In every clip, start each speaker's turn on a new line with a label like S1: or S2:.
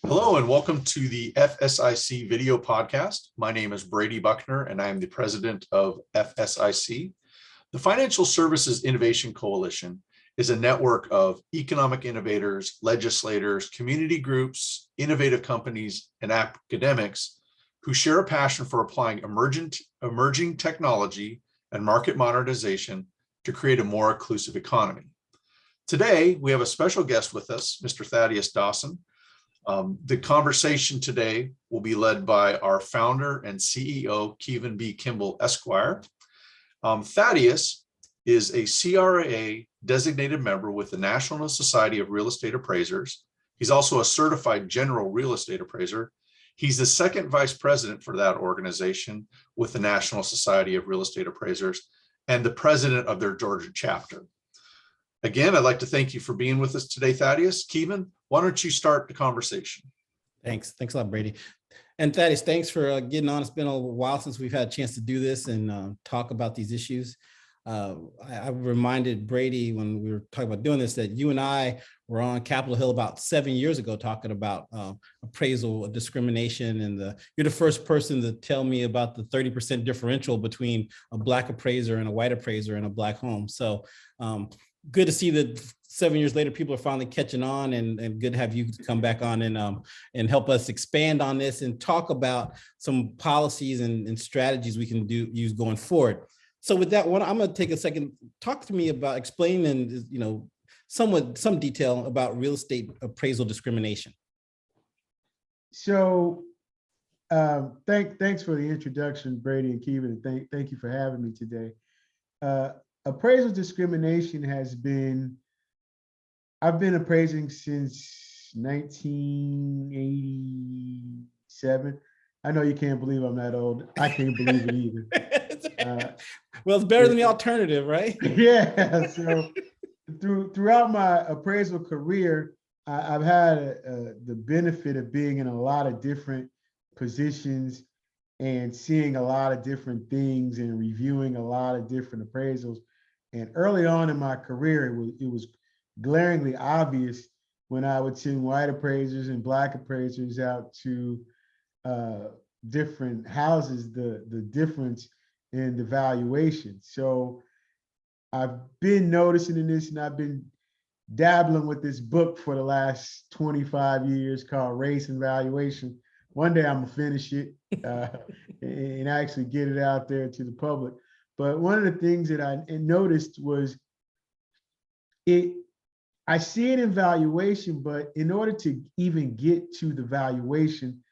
S1: Hello and welcome to the FSIC video podcast. My name is Brady Buckner and I am the president of FSIC. The Financial Services Innovation Coalition is a network of economic innovators, legislators, community groups, innovative companies, and academics who share a passion for applying emerging technology and market modernization to create a more inclusive economy. Today, we have a special guest with us, Mr. Thaddeus Dawson. The conversation today will be led by our founder and CEO, Kevin B. Kimble, Esquire. Thaddeus is a CRA designated member with the National Society of Real Estate Appraisers. He's also a certified general real estate appraiser. He's the second vice president for that organization with the National Society of Real Estate Appraisers and the president of their Georgia chapter. Again, I'd like to thank you for being with us today, Thaddeus. Kevin, why don't you start the conversation?
S2: Thanks a lot, Brady. And Thaddeus, thanks for getting on. It's been a while since we've had a chance to do this and talk about these issues. I reminded Brady when we were talking about doing this that you and I were on Capitol Hill about 7 years ago talking about appraisal discrimination, and you're the first person to tell me about the 30% differential between a Black appraiser and a white appraiser in a Black home. So good to see that 7 years later, people are finally catching on, and good to have you come back on and help us expand on this and talk about some policies and strategies we can use going forward. So with that one, I'm going to take a second. Talk to me about explaining, some detail about real estate appraisal discrimination.
S3: So thanks for the introduction, Brady and Kevin, and thank you for having me today. Appraisal discrimination I've been appraising since 1987. I know you can't believe I'm that old. I can't believe it either.
S2: Well, it's better than the alternative, right?
S3: Yeah. So throughout my appraisal career, I've had the benefit of being in a lot of different positions and seeing a lot of different things and reviewing a lot of different appraisals. And early on in my career, it was glaringly obvious when I would send white appraisers and Black appraisers out to different houses, the difference in the valuation. So I've been noticing this, and I've been dabbling with this book for the last 25 years called Race and Valuation. One day I'm gonna finish it and actually get it out there to the public. But one of the things that I noticed was I see it in valuation, but in order to even get to the valuation,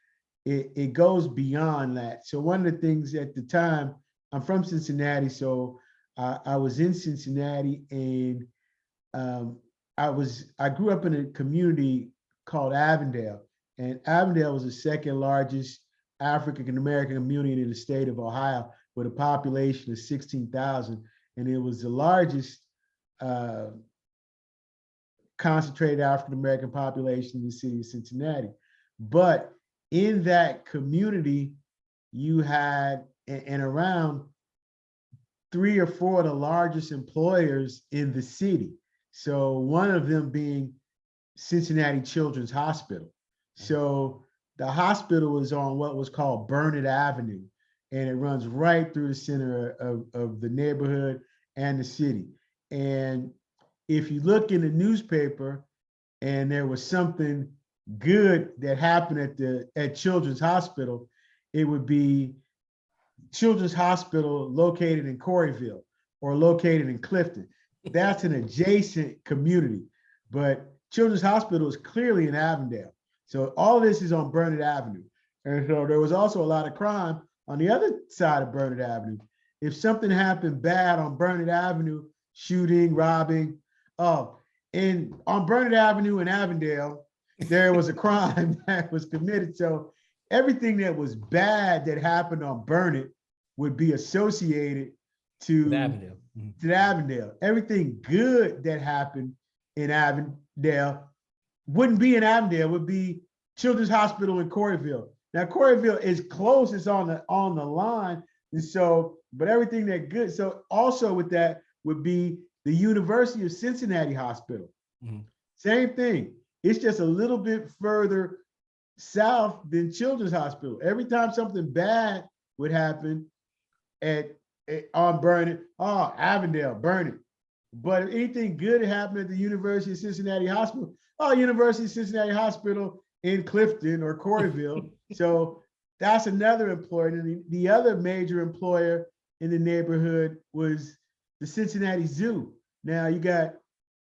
S3: it goes beyond that. So one of the things at the time, I'm from Cincinnati, so I was in Cincinnati, and I grew up in a community called Avondale, and Avondale was the second largest African American community in the state of Ohio, with a population of 16,000, and it was the largest concentrated African American population in the city of Cincinnati. But in that community, you had and around 3 or 4 of the largest employers in the city. So one of them being Cincinnati Children's Hospital. So the hospital was on what was called Burnett Avenue, and it runs right through the center of the neighborhood and the city. And if you look in the newspaper and there was something good that happened at Children's Hospital, it would be Children's Hospital located in Coreyville or located in Clifton. That's an adjacent community, but Children's Hospital is clearly in Avondale. So all of this is on Burnett Avenue. And so there was also a lot of crime on the other side of Burnett Avenue. If something happened bad on Burnett Avenue, shooting, robbing, and on Burnett Avenue in Avondale, there was a crime that was committed. So everything that was bad that happened on Burnett would be associated to Avondale. To Avondale. Everything good that happened in Avondale wouldn't be in Avondale, would be Children's Hospital in Coreyville. Now Coreyville is close, it's on the line. And so, but everything that good. So also with that would be the University of Cincinnati Hospital. Mm-hmm. Same thing. It's just a little bit further south than Children's Hospital. Every time something bad would happen on Burn It, oh, Avondale, burn it. But if anything good happened at the University of Cincinnati Hospital, oh, University of Cincinnati Hospital in Clifton or Coreyville. So that's another employer. And the other major employer in the neighborhood was the Cincinnati Zoo. Now you got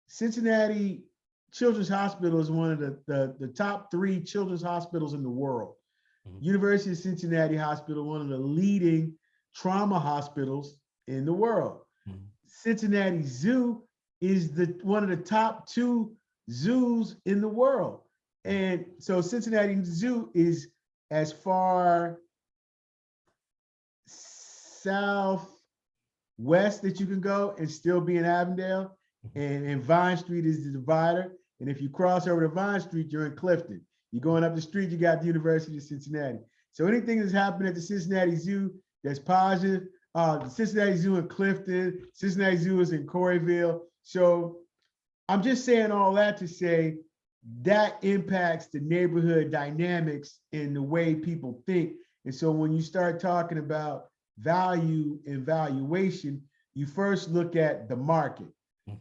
S3: Cincinnati Children's Hospital is one of the top 3 children's hospitals in the world. University of Cincinnati Hospital, one of the leading trauma hospitals in the world. Cincinnati Zoo is one of the top 2 zoos in the world. And so Cincinnati Zoo is as far southwest that you can go and still be in Avondale. And Vine Street is the divider. And if you cross over to Vine Street, you're in Clifton. You're going up the street, you got the University of Cincinnati. So anything that's happened at the Cincinnati Zoo that's positive, the Cincinnati Zoo in Clifton, Cincinnati Zoo is in Coreyville. So I'm just saying all that to say that impacts the neighborhood dynamics in the way people think. And so when you start talking about value and valuation, you first look at the market.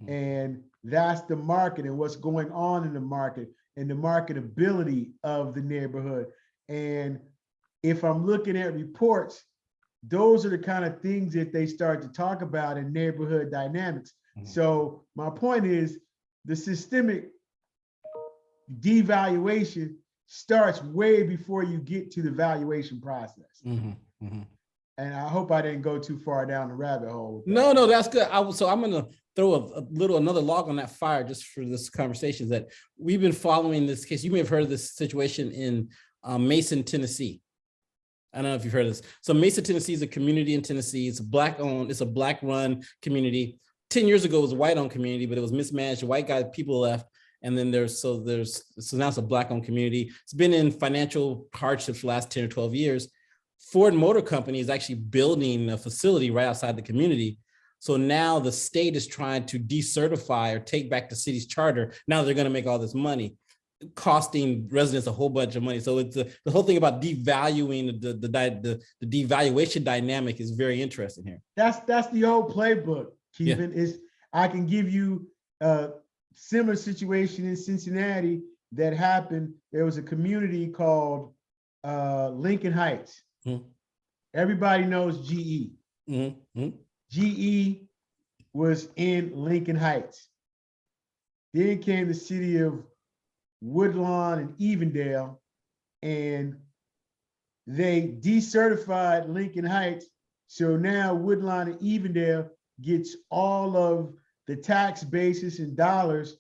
S3: And that's the market and what's going on in the market and the marketability of the neighborhood. And if I'm looking at reports, those are the kind of things that they start to talk about in neighborhood dynamics. So my point is the systemic devaluation starts way before you get to the valuation process. And I hope I didn't go too far down the rabbit hole.
S2: No, that's good. So I'm going to throw another log on that fire just for this conversation, is that we've been following this case. You may have heard of this situation in Mason, Tennessee. I don't know if you've heard of this. So Mason, Tennessee is a community in Tennessee. It's Black owned. It's a Black run community. 10 years ago, it was a white owned community, but it was mismanaged. People left. And then so now it's a Black owned community. It's been in financial hardships for the last 10 or 12 years. Ford Motor Company is actually building a facility right outside the community. So now the state is trying to decertify or take back the city's charter. Now they're going to make all this money, costing residents a whole bunch of money. So it's the whole thing about devaluing the devaluation dynamic is very interesting here.
S3: That's the old playbook, Kevin. Yeah. I can give you a similar situation in Cincinnati that happened. There was a community called Lincoln Heights. Everybody knows GE. GE was in Lincoln Heights. Then came the city of Woodlawn and Evendale, and they decertified Lincoln Heights. So now Woodlawn and Evendale gets all of the tax basis in dollars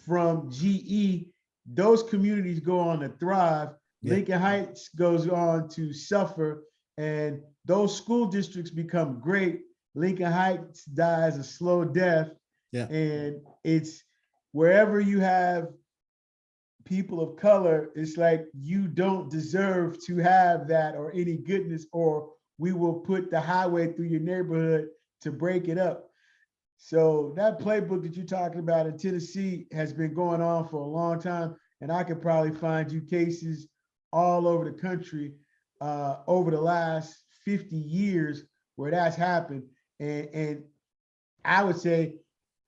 S3: from GE. Those communities go on to thrive. Lincoln Heights goes on to suffer, and those school districts become great. Lincoln Heights dies a slow death. And it's wherever you have people of color, it's like you don't deserve to have that or any goodness, or we will put the highway through your neighborhood to break it up. So that playbook that you're talking about in Tennessee has been going on for a long time, and I could probably find you cases all over the country over the last 50 years where that's happened. And I would say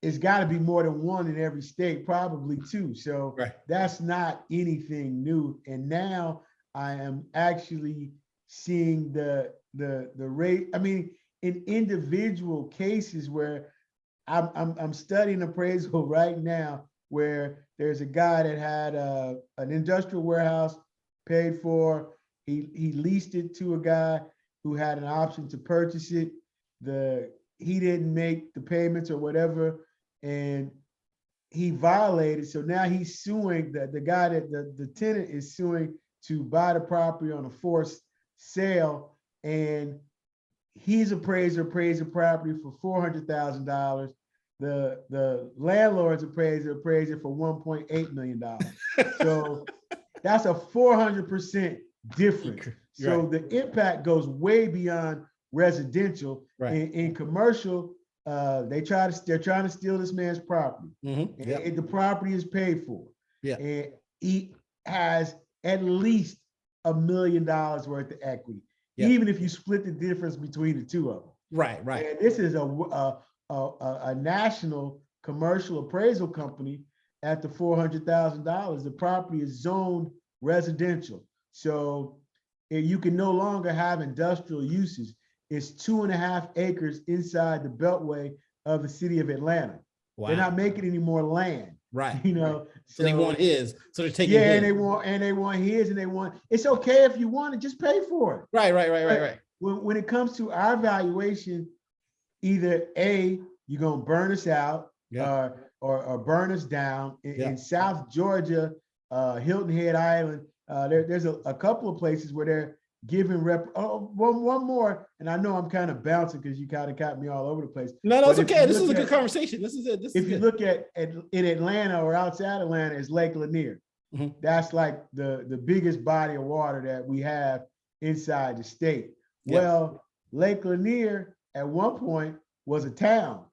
S3: it's got to be more than one in every state, probably 2. So that's not anything new. And now I am actually seeing the rate. I mean, in individual cases where I'm studying appraisal right now, where there's a guy that had an industrial warehouse paid for. He leased it to a guy who had an option to purchase it. He didn't make the payments or whatever, and he violated. So now he's suing the guy that the tenant is suing to buy the property on a forced sale, and he's appraised the property for $400,000. The landlord's appraised it for $1.8 million. So that's a 400% difference. So the impact goes way beyond residential. In commercial, they're trying to steal this man's property. And the property is paid for. And he has at least $1 million worth of equity, even if you split the difference between the two of them.
S2: Right, right.
S3: And this is a national commercial appraisal company at the $400,000. The property is zoned residential. So you can no longer have industrial uses. It's 2.5 acres inside the beltway of the city of Atlanta. Wow. They're not making any more land.
S2: Right.
S3: You know,
S2: so they want his. So they're taking
S3: his.
S2: and
S3: they want his, and they want, it's okay if you want it, just pay for it.
S2: Right.
S3: When it comes to our valuation, either A, you're gonna burn us out, or burn us down. In South Georgia, Hilton Head Island, there's a couple of places where they're giving one more, and I know I'm kind of bouncing because you kind of got me all over the place.
S2: No, it's okay. This is a good conversation. This is it.
S3: If you look at in Atlanta or outside Atlanta, is Lake Lanier. Mm-hmm. That's like the biggest body of water that we have inside the state. Yep. Well, Lake Lanier at one point was a town,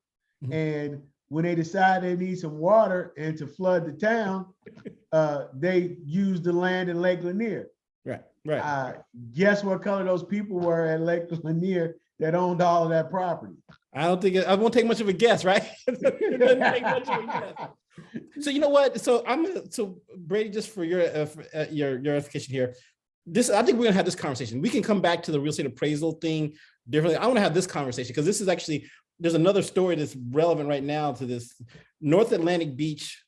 S3: mm-hmm. and when they decided they need some water and to flood the town, they used the land in Lake Lanier. Right. Guess what color those people were at Lake Lanier that owned all of that property?
S2: I won't take much of a guess, right? It doesn't take much of a guess. So you know what? So Brady, just for your edification here, I think we're gonna have this conversation. We can come back to the real estate appraisal thing differently. I want to have this conversation because this is actually, there's another story that's relevant right now to this. North Atlantic Beach,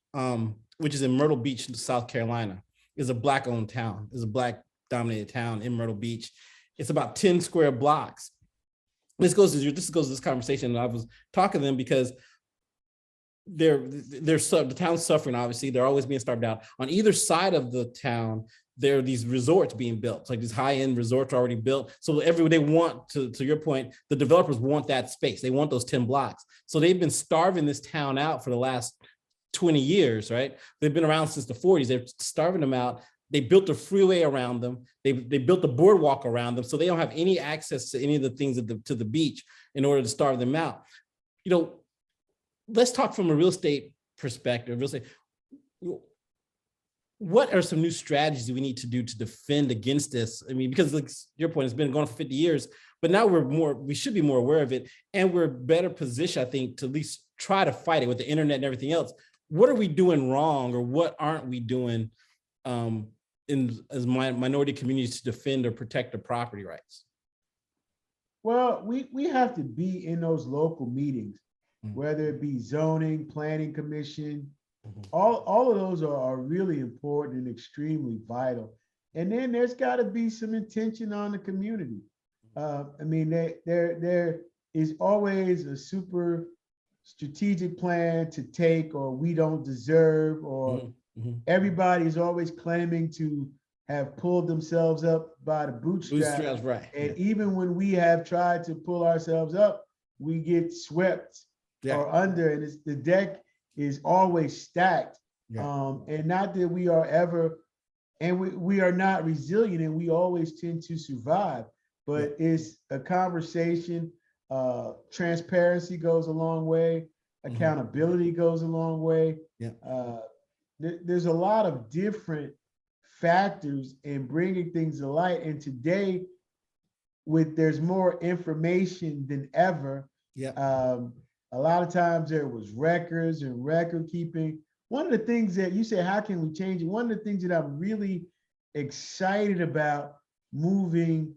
S2: which is in Myrtle Beach, South Carolina, is a Black-owned town. Is a Black-dominated town in Myrtle Beach. It's about 10 square blocks. This goes to this conversation, and I was talking to them because the town's suffering. Obviously, they're always being starved out. On either side of the town, there are these resorts being built. It's like these high-end resorts are already built. So they want to your point, the developers want that space. They want those 10 blocks. So they've been starving this town out for the last 20 years, right? They've been around since the 40s. They're starving them out. They built a freeway around them. They built a boardwalk around them. So they don't have any access to any of the things to the beach in order to starve them out. You know, let's talk from a real estate perspective. What are some new strategies we need to do to defend against this? I mean, because like your point, it's been going on for 50 years, but now we should be more aware of it, and we're better positioned, I think, to at least try to fight it with the internet and everything else. What are we doing wrong, or what aren't we doing as minority communities to defend or protect their property rights?
S3: Well, we have to be in those local meetings, mm-hmm. whether it be zoning, planning commission, mm-hmm. all of those are really important and extremely vital. And then there's got to be some intention on the community. I mean, there is always a super strategic plan to take, or we don't deserve, or mm-hmm. everybody's always claiming to have pulled themselves up by the bootstraps.
S2: Right.
S3: And even when we have tried to pull ourselves up, we get swept or under, and the deck is always stacked. And not that we are ever, and we are not resilient, and we always tend to survive, but it's a conversation. Transparency goes a long way. Accountability goes a long way. There's a lot of different factors in bringing things to light. And today, there's more information than ever. A lot of times there was records and record keeping. One of the things that you say, how can we change it? One of the things that I'm really excited about moving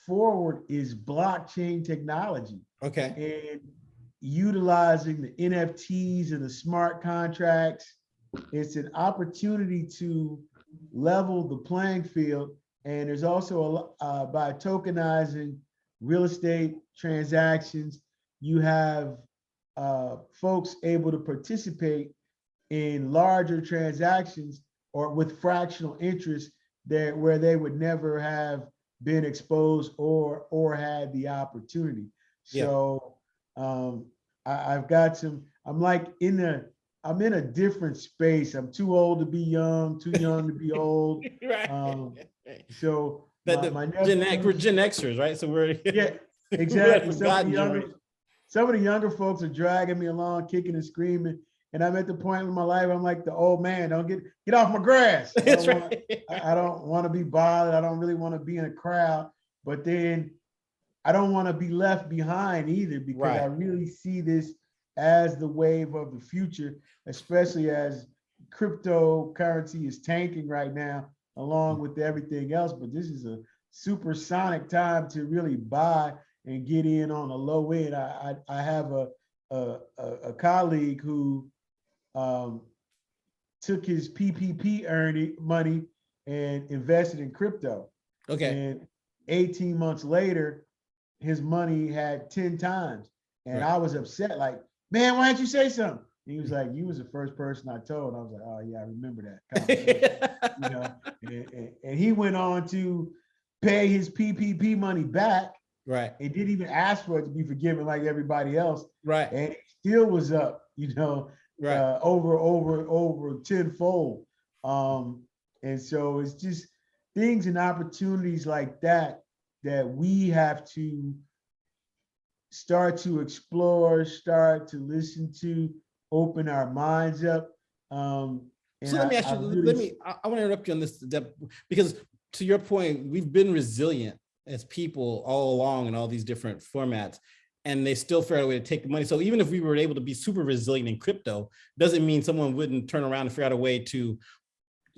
S3: forward is blockchain technology. Okay. And utilizing the NFTs and the smart contracts. It's an opportunity to level the playing field. And there's also by tokenizing real estate transactions, you have folks able to participate in larger transactions or with fractional interest where they would never have been exposed or had the opportunity. So I've got I'm in a different space. I'm too old to be young, too young to be old. So
S2: we're Gen Xers, right? So we're
S3: exactly. Some of the younger folks are dragging me along, kicking and screaming. And I'm at the point in my life, I'm like the old man, don't get off my grass.
S2: That's right.
S3: I don't want to be bothered. I don't really want to be in a crowd, but then I don't want to be left behind either, because I
S2: Right.
S3: really see this as the wave of the future, especially as cryptocurrency is tanking right now, along with everything else. But this is a supersonic time to really buy and get in on the low end. I have a colleague who took his PPP earning money and invested in crypto.
S2: Okay.
S3: And 18 months later, his money had 10 times. And
S2: Right.
S3: I was upset, like, man, why didn't you say something? He was like, you was the first person I told. I was like, oh yeah, I remember that conversation. You know, and he went on to pay his PPP money back.
S2: Right.
S3: It didn't even ask for it to be forgiven like everybody else.
S2: Right.
S3: And it still was up, you know,
S2: Right.
S3: over tenfold. And so it's just things and opportunities like that we have to start to explore, start to listen to, open our minds up.
S2: So let me ask you, I want to interrupt you on this, because to your point, we've been resilient as people all along in all these different formats, and they still figured out a way to take the money. So even if we were able to be super resilient in crypto, doesn't mean someone wouldn't turn around and figure out a way to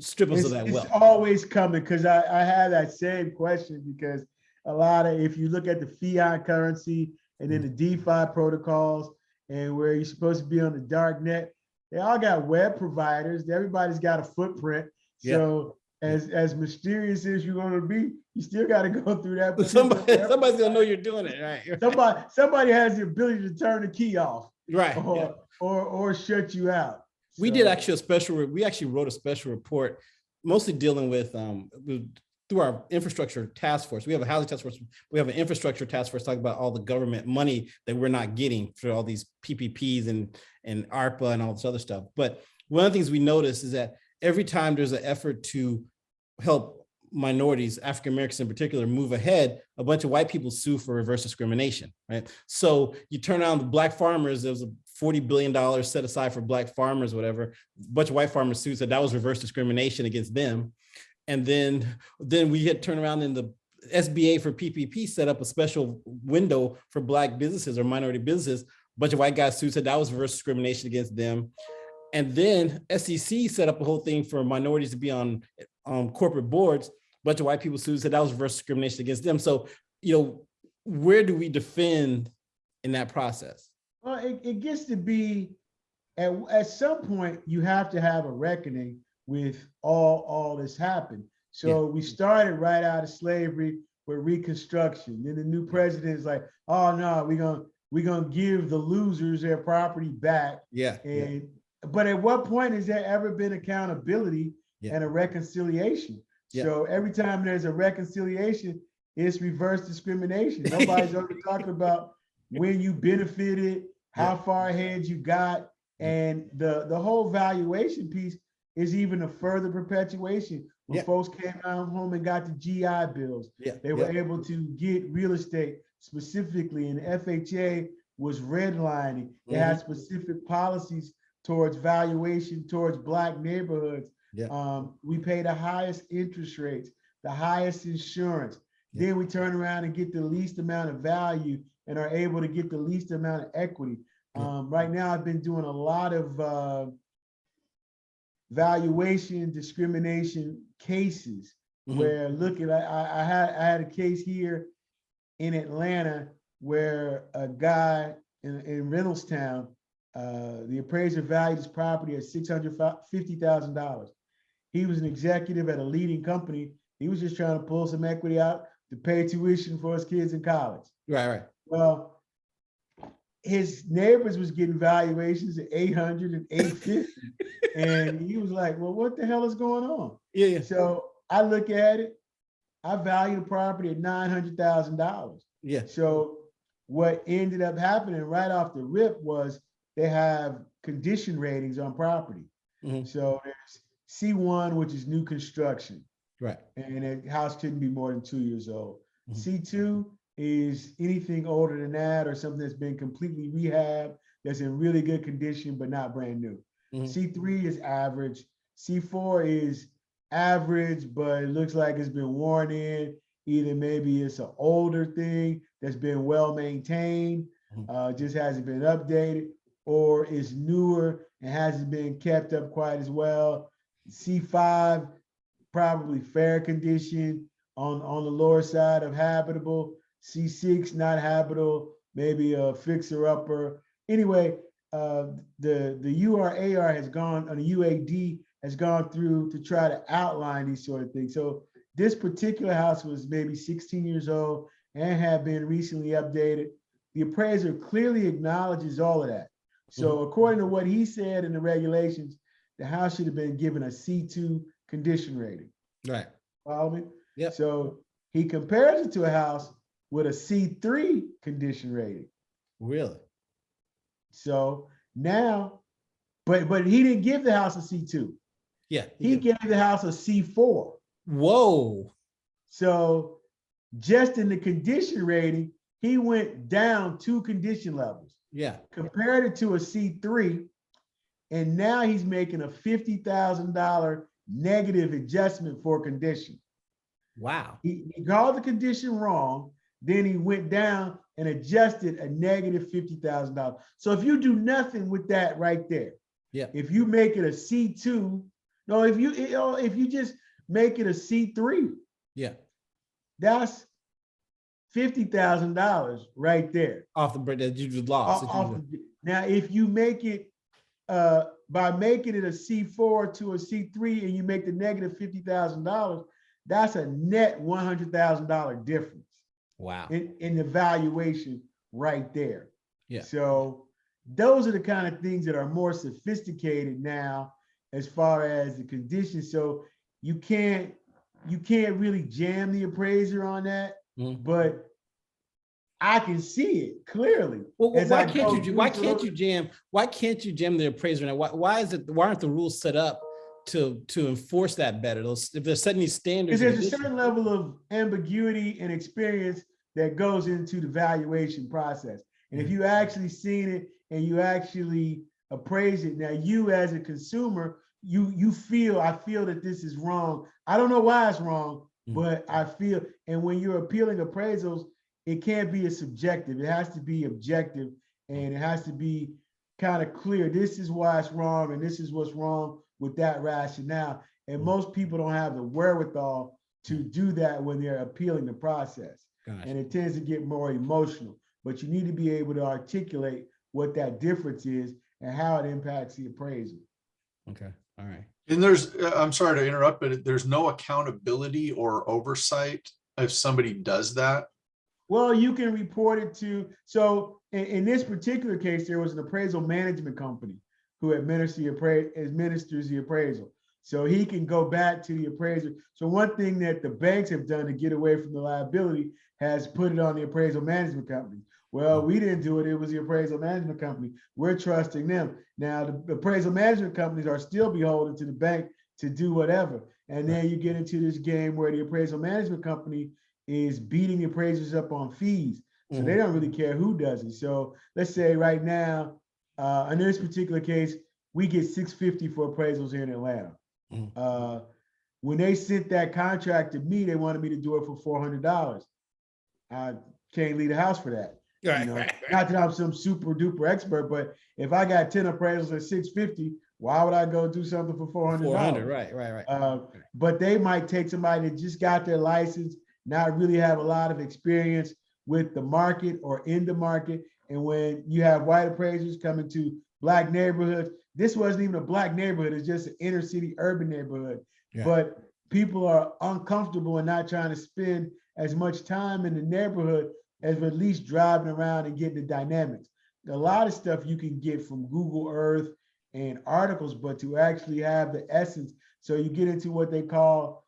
S2: strip us of that wealth.
S3: It's always coming, because I had that same question, because a lot of, if you look at the fiat currency and then the DeFi protocols, and where you're supposed to be on the dark net, they all got web providers. Everybody's got a footprint. So as mysterious as you're going to be, you still got to go through that.
S2: Somebody's gonna know you're doing it, right?
S3: Somebody has the ability to turn the key off,
S2: right?
S3: Or shut you out.
S2: We did actually we actually wrote a special report, mostly dealing with through our infrastructure task force. We have a housing task force. We have an infrastructure task force talking about all the government money that we're not getting for all these PPPs and ARPA and all this other stuff. But one of the things we noticed is that every time there's an effort to help minorities, African Americans in particular, move ahead, a bunch of white people sue for reverse discrimination, right? So you turn on the black farmers, there was a $40 billion set aside for black farmers, whatever. A bunch of white farmers sued, said that was reverse discrimination against them. And then we had turned around in the SBA for PPP set up a special window for black businesses or minority businesses. A bunch of white guys sued, said that was reverse discrimination against them. And then SEC set up a whole thing for minorities to be on corporate boards. A bunch of white people sued, said that was reverse discrimination against them. So, where do we defend in that process?
S3: Well, it gets to be, at some point, you have to have a reckoning with all this happened. So we started right out of slavery with Reconstruction. Then the new president is like, oh no, we're gonna give the losers their property back. But at what point has there ever been accountability and a reconciliation? So every time there's a reconciliation, it's reverse discrimination. Nobody's ever talking about when you benefited, how far ahead you got, and the whole valuation piece is even a further perpetuation. When folks came out home and got the GI bills, they were able to get real estate specifically, and FHA was redlining. They had specific policies towards valuation, towards Black neighborhoods. We pay the highest interest rates, the highest insurance. Then we turn around and get the least amount of value and are able to get the least amount of equity. Right now, I've been doing a lot of valuation discrimination cases where I had a case here in Atlanta where a guy in Reynoldstown, the appraiser valued his property at $650,000. He was an executive at a leading company. He was just trying to pull some equity out to pay tuition for his kids in college.
S2: Right.
S3: Well, his neighbors was getting valuations at 800 and 850. And he was like, well, what the hell is going on? So I look at it, I value the property at $900,000. So what ended up happening right off the rip was they have condition ratings on property. So there's C1, which is new construction. And the house couldn't be more than 2 years old. C2 is anything older than that, or something that's been completely rehabbed, that's in really good condition, but not brand new.
S2: Mhm.
S3: C3 is average. C4 is average, but it looks like it's been worn in. Either maybe it's an older thing that's been well maintained, just hasn't been updated, or it's newer and hasn't been kept up quite as well. C5, probably fair condition on the lower side of habitable. C6, not habitable, maybe a fixer upper. Anyway, the URAR has gone, the UAD has gone through to try to outline these sort of things. So this particular house was maybe 16 years old and had been recently updated. The appraiser clearly acknowledges all of that. So according to what he said in the regulations, the house should have been given a C2 condition rating.
S2: Right.
S3: Follow me?
S2: Yep.
S3: So he compares it to a house with a C3 condition rating.
S2: Really?
S3: So now, but he didn't give the house a C2.
S2: Yeah.
S3: He gave the house a C4.
S2: Whoa.
S3: So just in the condition rating, he went down 2 condition levels.
S2: Yeah.
S3: Compared it to a C3, and now he's making a $50,000 negative adjustment for condition.
S2: Wow.
S3: He called the condition wrong, then he went down and adjusted a negative $50,000. So if you do nothing with that right there,
S2: yeah,
S3: if you make it a C2, no, if you just make it a C3,
S2: yeah,
S3: that's $50,000 right there.
S2: off the break that you just lost.
S3: Now, if you make it by making it a C4 to a C3 and you make the negative $50,000, that's a net $100,000 difference.
S2: Wow.
S3: In the valuation right there.
S2: Yeah.
S3: So those are the kind of things that are more sophisticated now as far as the conditions. So you can't really jam the appraiser on that, but I can see it clearly.
S2: Well, why can't you jam the appraiser now? Why aren't the rules set up to enforce that better? If they're setting these standards,
S3: because there's a certain level of ambiguity and experience that goes into the valuation process. And if you actually seen it and you actually appraise it, now you as a consumer, I feel that this is wrong. I don't know why it's wrong, but I feel, and when you're appealing appraisals, it can't be a subjective. It has to be objective, and it has to be kind of clear. This is why it's wrong, and this is what's wrong with that rationale. And most people don't have the wherewithal to do that when they're appealing the process. Gotcha. And it tends to get more emotional. But you need to be able to articulate what that difference is and how it impacts the appraisal.
S2: Okay. All right.
S1: And I'm sorry to interrupt, but there's no accountability or oversight if somebody does that.
S3: Well, you can report it to, so in this particular case, there was an appraisal management company who administers the appraisal. So he can go back to the appraiser. So one thing that the banks have done to get away from the liability has put it on the appraisal management company. Well, we didn't do it. It was the appraisal management company. We're trusting them. Now, the appraisal management companies are still beholden to the bank to do whatever. And then you get into this game where the appraisal management company is beating the appraisers up on fees. So they don't really care who does it. So let's say right now, in this particular case, we get $650 for appraisals here in Atlanta. When they sent that contract to me, they wanted me to do it for $400. I can't leave the house for that.
S2: Right,
S3: you know?
S2: right.
S3: Not that I'm some super duper expert, but if I got 10 appraisals at $650, why would I go do something for $400?
S2: Right.
S3: But they might take somebody that just got their license, not really have a lot of experience with the market or in the market. And when you have white appraisers coming to Black neighborhoods, this wasn't even a Black neighborhood, it's just an inner city urban neighborhood. Yeah. But people are uncomfortable and not trying to spend as much time in the neighborhood as at least driving around and getting the dynamics. A lot of stuff you can get from Google Earth and articles, but to actually have the essence. So you get into what they call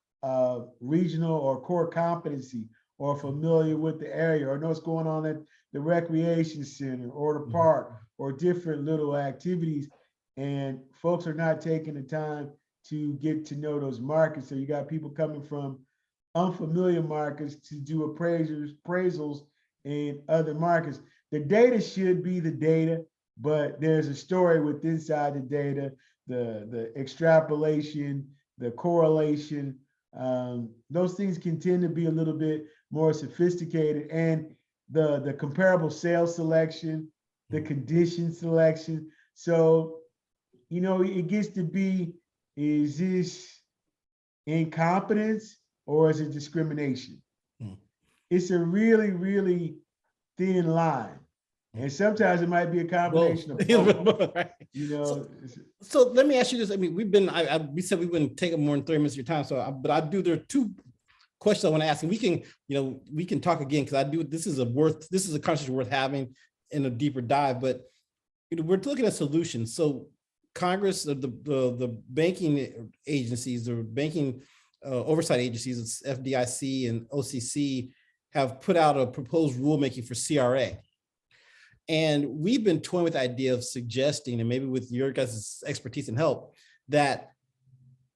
S3: regional or core competency, or familiar with the area, or know what's going on at the recreation center or the park, or different little activities. And folks are not taking the time to get to know those markets. So you got people coming from unfamiliar markets to do appraisals in other markets. The data should be the data, but there's a story with inside the data. the extrapolation, the correlation, those things can tend to be a little bit more sophisticated, and the comparable sales selection, the condition selection. So, it gets to be, is this incompetence or is it discrimination? It's a really, really thin line. And sometimes it might be a combination of both.
S2: Right.
S3: So
S2: let me ask you this. I mean, we said we wouldn't take up more than 30 minutes of your time. But there are two questions I want to ask, and we can talk again, because this is a conversation worth having in a deeper dive. But we're looking at solutions. So Congress, the banking agencies, or banking oversight agencies, FDIC and OCC, have put out a proposed rulemaking for CRA. And we've been toying with the idea of suggesting, and maybe with your guys' expertise and help, that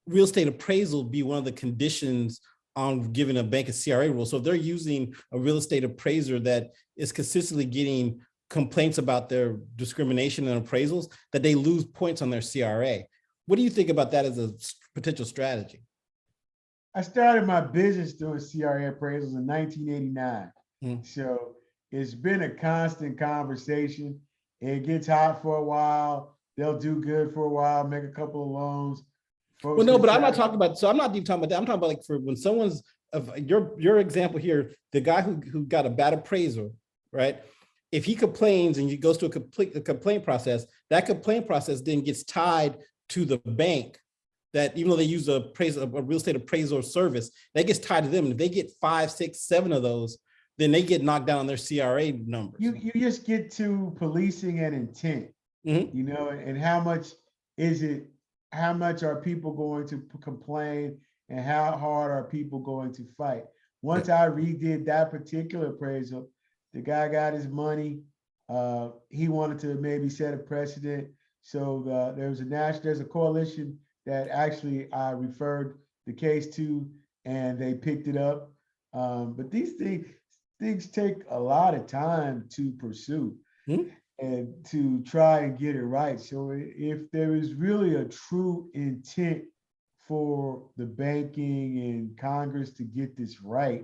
S2: real estate appraisal be one of the conditions on giving a bank a CRA rule. So if they're using a real estate appraiser that is consistently getting complaints about their discrimination and appraisals, that they lose points on their CRA. What do you think about that as a potential strategy?
S3: I started my business doing CRA appraisals in 1989. So it's been a constant conversation. It gets hot for a while. They'll do good for a while, make a couple of loans. Folks,
S2: well, no, but I'm not talking about, so I'm not even talking about that. I'm talking about, like, for when someone's, of your example here, the guy who got a bad appraisal, right? If he complains and he goes to a complaint process, that complaint process then gets tied to the bank, that even though they use a real estate appraisal service, that gets tied to them. And if they get 5, 6, 7 of those, then they get knocked down on their CRA numbers.
S3: You just get to policing and intent, and how much are people going to complain, and how hard are people going to fight? Once I redid that particular appraisal, the guy got his money. He wanted to maybe set a precedent. So there's a coalition that actually I referred the case to, and they picked it up. But these things take a lot of time to pursue and to try and get it right. So if there is really a true intent for the banking and Congress to get this right,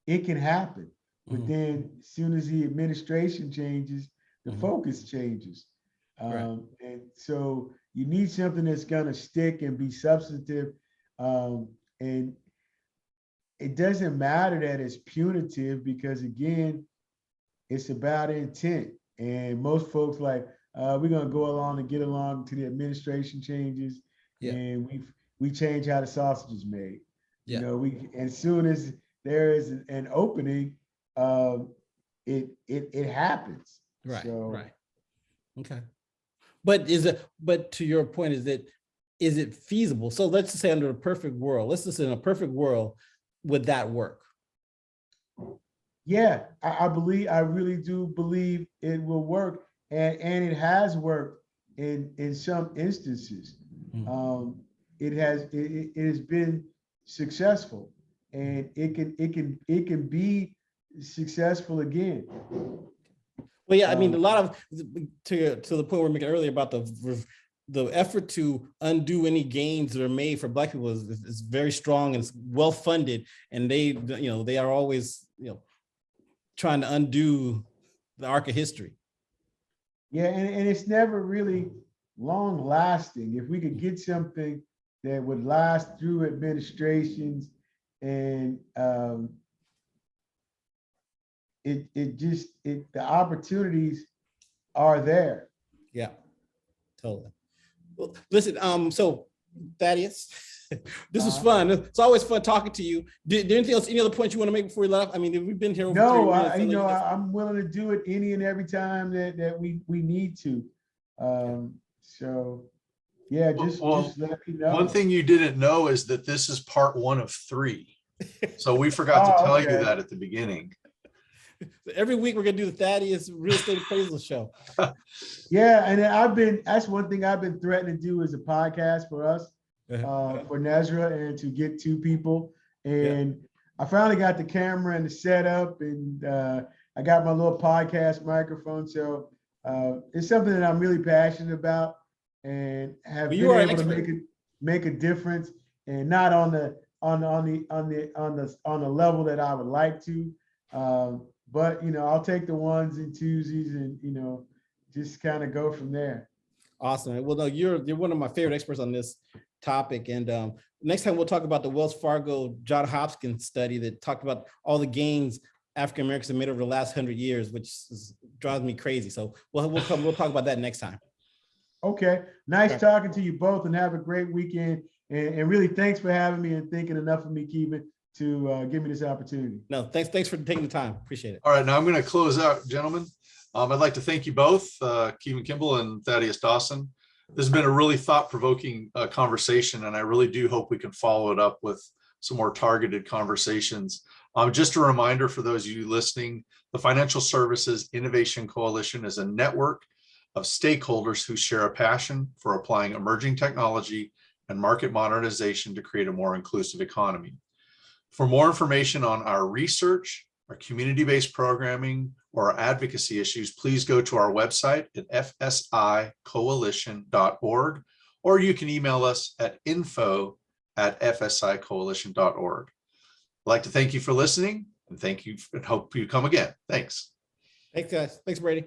S3: it can happen. But then as soon as the administration changes, the focus changes. And so you need something that's gonna stick and be substantive. And it doesn't matter that it's punitive, because again, it's about intent. And most folks we're gonna go along and get along to the administration changes, and we change how the sausage is made. As soon as there is an opening, it happens.
S2: Right.
S3: So,
S2: right. Okay. But to your point, is it feasible? So let's just say under a perfect world, in a perfect world, would that work?
S3: Yeah, I really do believe it will work, and it has worked in some instances. It has been successful, and it can be successful again.
S2: Well, yeah, I mean, a lot of, to the point we were making earlier about the effort to undo any gains that are made for Black people is very strong, and it's well funded, and they are always trying to undo the arc of history.
S3: Yeah, and it's never really long lasting. If we could get something that would last through administrations, and the opportunities are there.
S2: Yeah, totally. Well, listen, so Thaddeus, this was fun. It's always fun talking to you. Did anything else, any other points you want to make before we left? I mean, we've been here over 30 minutes.
S3: I'm willing to do it any and every time that we need to. So yeah, just let me know.
S1: One thing you didn't know is that this is part 1 of 3. So we forgot to tell you that at the beginning.
S2: Every week we're gonna do the Thaddeus Real Estate Appraisal Show.
S3: Yeah, and that's one thing I've been threatening to do, is a podcast for us, for Nezra, and to get 2 people. And I finally got the camera and the setup, and I got my little podcast microphone. So it's something that I'm really passionate about. and have
S2: Well, you
S3: been
S2: are an
S3: able to
S2: expert.
S3: make a difference, and not on the level that I would like to. But I'll take the ones and twosies, and just kind of go from there.
S2: Awesome. Well, no, you're one of my favorite experts on this topic. And next time we'll talk about the Wells Fargo John Hopkins study that talked about all the gains African Americans have made over the last 100 years, which drives me crazy. So we'll talk about that next time.
S3: Okay. Nice
S2: Okay.
S3: talking to you both, and have a great weekend. And really, thanks for having me and thinking enough of me, Keevan, to give me this opportunity.
S2: No, thanks for taking the time. Appreciate it.
S1: All right, now I'm going to close out, gentlemen. I'd like to thank you both, Kimble and Thaddeus Dawson. This has been a really thought-provoking conversation, and I really do hope we can follow it up with some more targeted conversations. Just a reminder for those of you listening, the Financial Services Innovation Coalition is a network of stakeholders who share a passion for applying emerging technology and market modernization to create a more inclusive economy. For more information on our research, our community-based programming, or our advocacy issues, please go to our website at fsicoalition.org, or you can email us at info@fsicoalition.org. I'd like to thank you for listening, and thank you, and hope you come again. Thanks.
S2: Thanks, guys. Thanks, Brady.